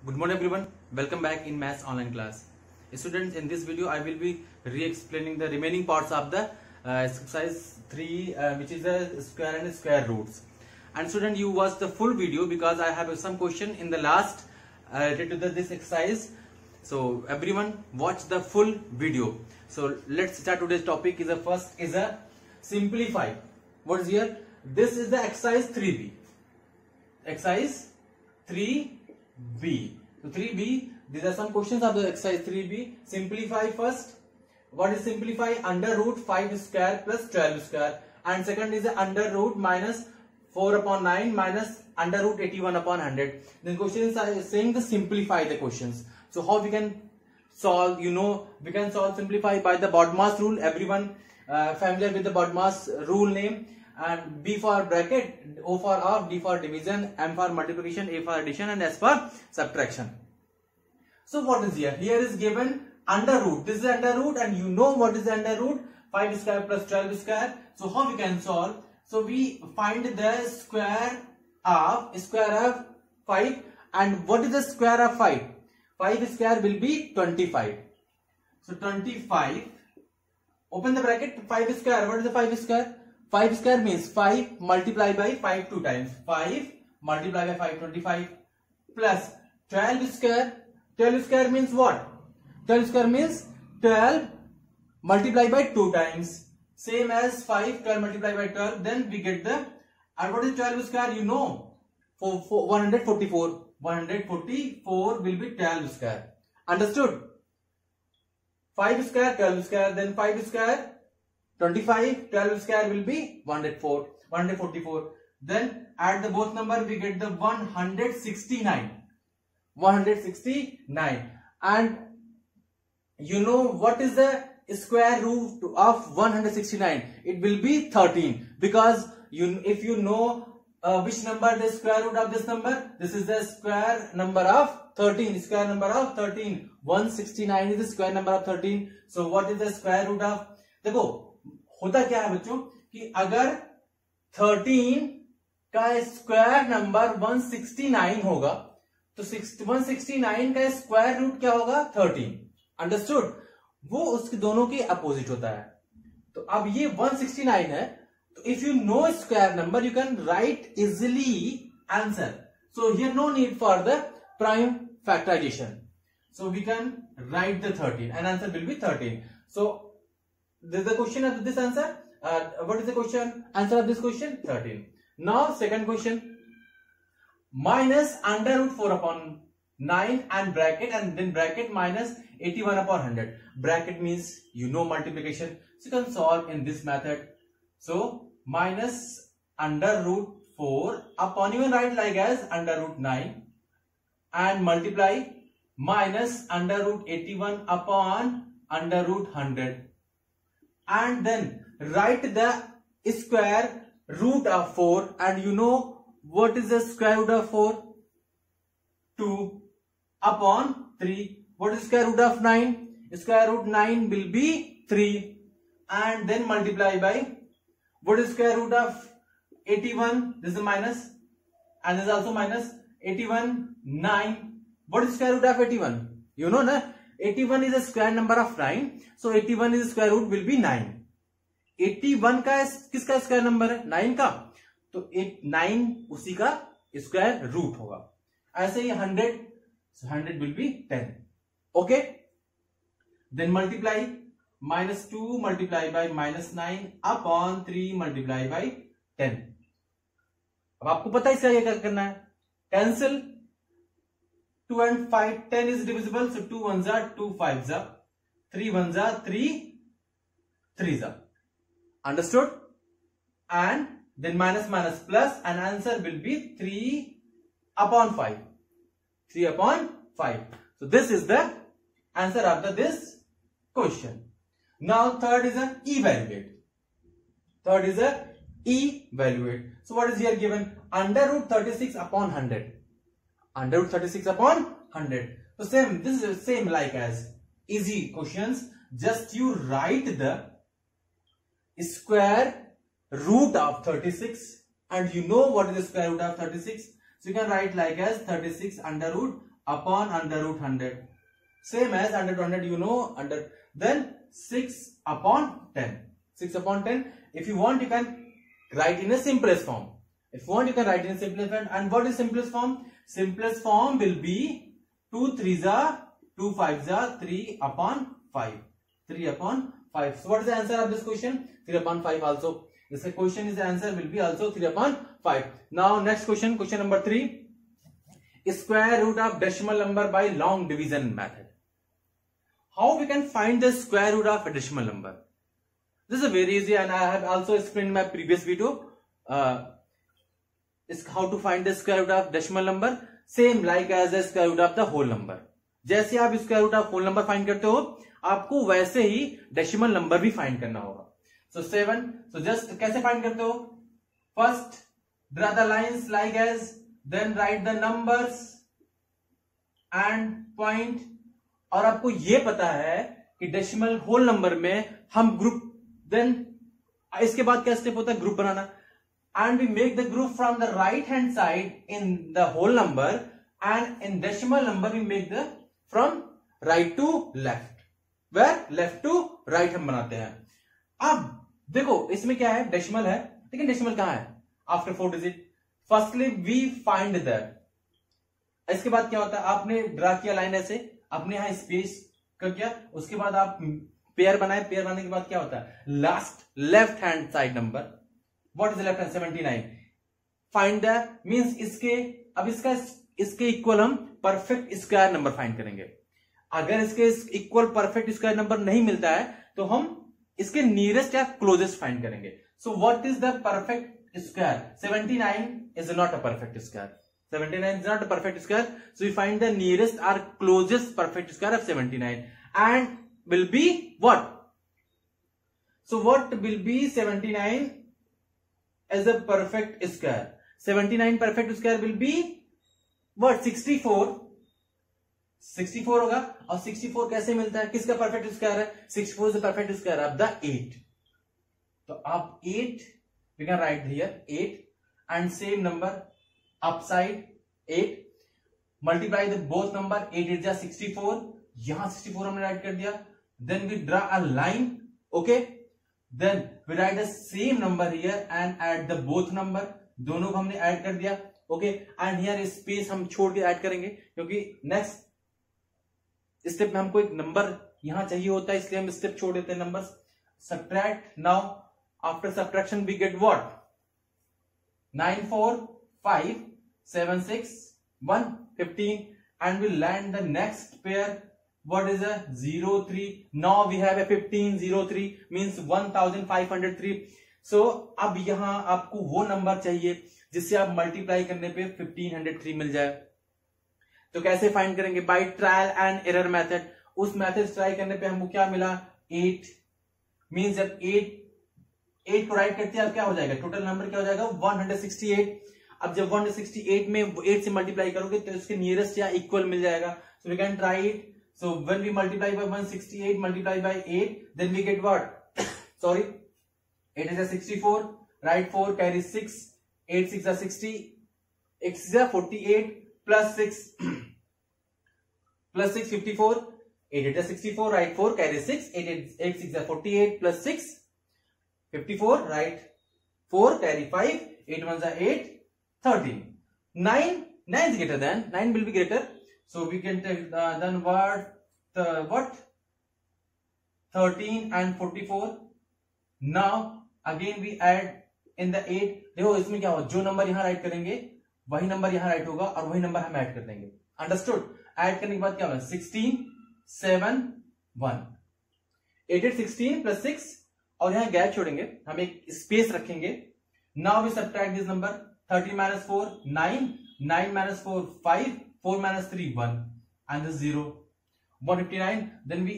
Good morning everyone, welcome back in Maths online class. Students, in this video I will be re-explaining the remaining parts of the exercise 3 which is the square and square roots. And student, you watch the full video because I have some question in the last related to this exercise. So everyone watch the full video. So let's start today's topic. Is the first is a simplify. What is here? This is the exercise 3b. Exercise 3b. So 3b, these are some questions of the exercise 3b. Simplify first. What is simplify? Under root 5 square plus 12 square. And second is under root minus 4 upon 9 minus under root 81 upon 100. Then questions are saying to simplify the questions. So how we can solve? We can solve simplify by the BODMAS rule. Everyone familiar with the BODMAS rule name. And B for bracket, O for off, D for division, M for multiplication, A for addition, and S for subtraction. So what is here? Here is given under root. This is under root, and you know what is under root? 5 square plus 12 square. So how we can solve? So we find the square of 5. And what is the square of 5? 5 square will be 25. So 25. Open the bracket. 5 square. What is the 5 square? 5 square means 5 multiplied by 5 2 times. 5 multiplied by 5, 25. Plus 12 square. 12 square means what? 12 square means 12 multiplied by 2 times. Same as 5, 12 multiplied by 12. Then we get the, and what is 12 square? You know, for 144. 144 will be 12 square. Understood? 5 square, 12 square, then 5 square, 25, 12 square will be 144. Then add the both number, we get the 169. 169. And you know what is the square root of 169? It will be 13. Because if you know which number the square root of this number, this is the square number of 13. Square number of 13. 169 is the square number of 13. So what is the square root of? देखो होता क्या है बच्चों कि अगर 13 का square number 169 होगा तो 169 का स्क्वायर रूट क्या होगा? 13. अंडरस्टूड? वो उसके दोनों के अपोजिट होता है. तो अब ये 169 है, तो if you know square number you can write easily answer. So here no need for the prime factorization. So we can write the 13 and answer will be 13. So this is the question of this answer. What is the question? Answer of this question? 13. Now second question. Minus under root 4 upon 9 and then bracket minus 81 upon 100. Bracket means you know multiplication. So you can solve in this method. So minus under root 4 upon, you can write like as under root 9 and multiply minus under root 81 upon under root 100. And then write the square root of 4, and you know what is the square root of 4? 2 upon 3. What is square root of 9? Square root 9 will be 3. And then multiply by, what is square root of 81? This is a minus, and this is also minus. 81, 9. What is square root of 81? You know na? 81 is a square number of 9. So 81 is square root will be 9. 81 का किसका square number है? 9 का. तो 9 उसी का square root होगा. ऐसे ही 100. So 100 will be 10. Okay. Then multiply minus 2 multiply by minus 9 upon 3 multiply by 10. अब आपको पता है इसका क्या करना है? Cancel. 2 and 5, 10 is divisible, so 2 ones are 2 5s are 3 ones are 3 3s are. Understood? And then minus plus, and answer will be 3 upon 5. 3 upon 5. So this is the answer of this question. Now third is an evaluate. Third is a evaluate. So what is here given? Under root 36 upon 100. Under root 36 upon 100. So same, this is same like as easy questions. Just you write the square root of 36, and you know what is the square root of 36. So you can write like as 36 under root upon under root 100. Same as under 100, you know, under. Then 6 upon 10. 6 upon 10. If you want, you can write in a simplest form. If you want, you can write in a simplest form. And what is simplest form? Simplest form will be 2 3s are 2 5s are 3 upon 5. 3 upon 5. So what is the answer of this question? 3 upon 5 also. This question is the answer will be also 3 upon 5. Now next question, question number 3. Square root of decimal number by long division method. How we can find the square root of a decimal number? This is very easy, and I have also explained in my previous video. Is how to find the square root of decimal number. Same like as the square root of the whole number. जैसे आप square root of whole number find करते हो, आपको वैसे ही decimal number भी find करना होगा. सो 7. सो जस्ट कैसे फाइंड करते हो? First draw the lines like edge, then write the numbers and point. और आपको ये पता है कि डेसिमल होल नंबर में हम ग्रुप, देन इसके बाद क्या स्टेप होता है? ग्रुप बनाना. And we make the group from the right hand side in the whole number, and in decimal number we make the from right to left, where left to right हम बनाते हैं. अब देखो इसमें क्या है? डेसिमल है, लेकिन डेसिमल कहां है? After 4 digit. Firstly we find that. इसके बाद क्या होता है? आपने ड्रा किया लाइन ऐसे, आपने यहां स्पेस कर किया, उसके बाद आप पेयर बनाए. पेयर बनाने के बाद क्या होता है? Last left hand side number. What is left hand? 79. Find the means इसके, अब इसके इक्वल हम परफेक्ट स्क्वायर नंबर फाइंड करेंगे. अगर इसके इक्वल परफेक्ट स्क्वायर नंबर नहीं मिलता है तो हम इसके नियरेस्ट या क्लोजेस्ट फाइंड करेंगे. So what is the perfect square? 79 is not a perfect square. 79 is not a perfect square, so we find the nearest or closest perfect square of 79, and will be what? So what will be 79 as a perfect square? 79 perfect square will be what? 64. 64 होगा. और 64 कैसे मिलता है? किसका perfect square है? 64 is the perfect square of the 8. तो आप 8 we can write here 8, and same number upside 8, multiply the both number. 8 is 64. यहां 64 हमने राइट कर दिया. Then we draw a line. Okay. Then we write the same number here and add the both number. दोनों को हमने add कर दिया. Okay. And here space हम छोड़ के ऐड करेंगे, क्योंकि नेक्स्ट स्टेप में हमको एक नंबर यहां चाहिए होता है, इसलिए हम स्टेप छोड़ देते हैं numbers. Subtract. Now after subtraction we get what? 9 4 5 7 6 1 15, and we land the next pair. What is a 0 3? Now we have a 1503 means 1503. So अब यहां आपको वो नंबर चाहिए जिससे आप मल्टीप्लाई करने पे 1503 मिल जाए. तो कैसे फाइंड करेंगे? By trial and error method. उस मेथड ट्राई करने पे हमको क्या मिला? 8 मींस जब 8 को राइट करते हैं अब क्या हो जाएगा? टोटल नंबर क्या हो जाएगा? 168. अब जब 168 में 8 से मल्टीप्लाई करोगे तो इसके नियरेस्ट या इक्वल मिल जाएगा. So we can try it. So when we multiply by 168 multiply by 8, then we get what? Sorry, 8 is 64, right 4 carry 6, 8 6 is 60, 8 6 is 48 plus 6 plus 6 54, 8 is 64, right 4 carry 6, 8 6 is 48 plus 6 54, right 4 carry 5, 8 1s are 8, 13. 9 is greater than, 9 will be greater, so we can take then what 13 and 44. Now again we add in the 8. देखो इसमें क्या होगा? जो number यहां right करेंगे वही number यहां right होगा और वही नंबर हम ऐड कर देंगे. अंडरस्टूड? ऐड करने के बाद क्या होगा? 16 7 1, 8 8 16 plus 6, और यहां गैप छोड़ेंगे, हम एक स्पेस रखेंगे. Now we subtract this number. 13 minus 4 9, 9 minus 4 5, 4 minus 3 1, and the 0 159. Then we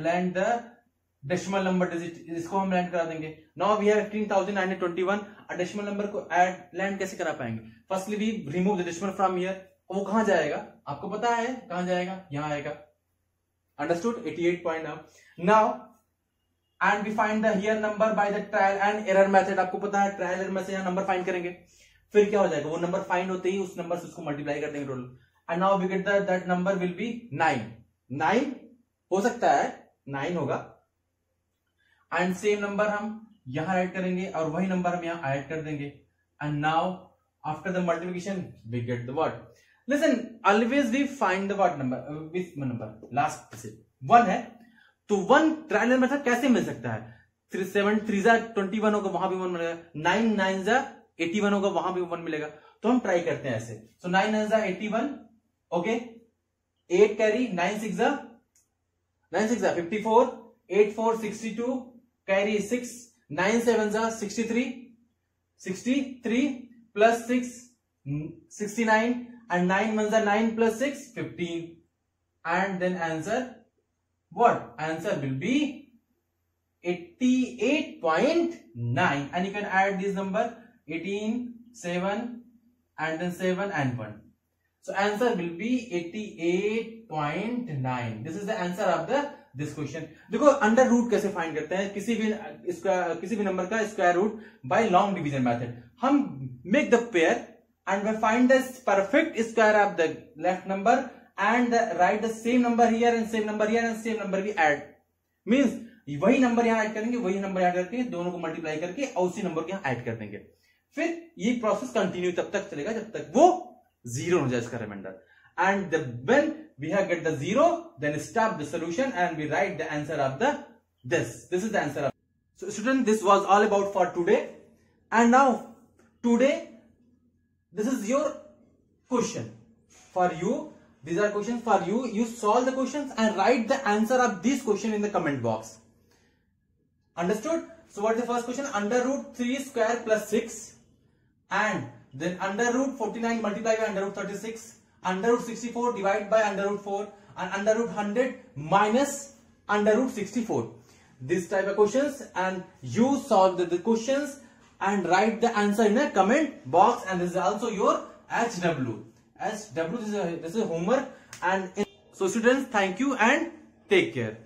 land the decimal number digit. इसको हम लैंड करा देंगे. Now we have 15,921. Decimal number को लैंड कैसे करा पाएंगे? Firstly we remove the decimal from here. वो कहां जाएगा? आपको पता है कहां जाएगा? यहां आएगा. Understood? 88 point. Now and we find the here number by the trial and error method. आपको पता है ट्रायल एरर में से यहाँ नंबर फाइंड करेंगे. फिर क्या हो जाएगा? वो नंबर फाइंड होते ही उस नंबर से उसको मल्टीप्लाई कर देंगे total. and now we get that number will be 9 हो सकता है 9 होगा, and same number हम यहां ऐड करेंगे और वही नंबर हम यहां ऐड कर देंगे, and now after the multiplication we get the what. Listen, always we find the what number, which number last से 1 है, तो 1 ट्रायल मेथड कैसे मिल सकता है? 7 3 21 होगा, वहां भी 1 मिलेगा, 9 9 81 होगा, वहां भी 1 मिलेगा। तो हम ट्राई करते हैं ऐसे। सो 9 9 81, okay, 8 carry, 9 6 54, 8 4 62, carry 6, 9 7 63 plus 6 69, and 9 1 9 plus 6 15, and then answer what? Answer will be 88.9, and you can add this number 18 7 and then 7 and 1. So answer will be 88.9. This is the answer of this question. देखो under root कैसे find करते हैं किसी भी number का square root by long division method. हम make the pair and we find the perfect square of the left number and write the same number here and same number here and same number we add, means वही number यहाँ add करेंगे, वही number add करके दोनों को multiply करके और उसी नंबर को यहाँ ऐड कर देंगे। फिर ये प्रोसेस कंटिन्यू तब तक चलेगा जब तक वो 0 हो जाए इसका reminder, and when we have get the 0 then stop the solution and we write the answer of this is the answer of. So student, this was all about for today, and now today this is your question for you. These are questions for you. You solve the questions and write the answer of this question in the comment box. Understood? So what is the first question? Under root 3 square plus 6, and then under root 49 multiplied by under root 36, under root 64 divided by under root 4, and under root 100 minus under root 64. This type of questions, and you solve the questions and write the answer in a comment box, and this is also your HW. This is homework, and so students, thank you and take care.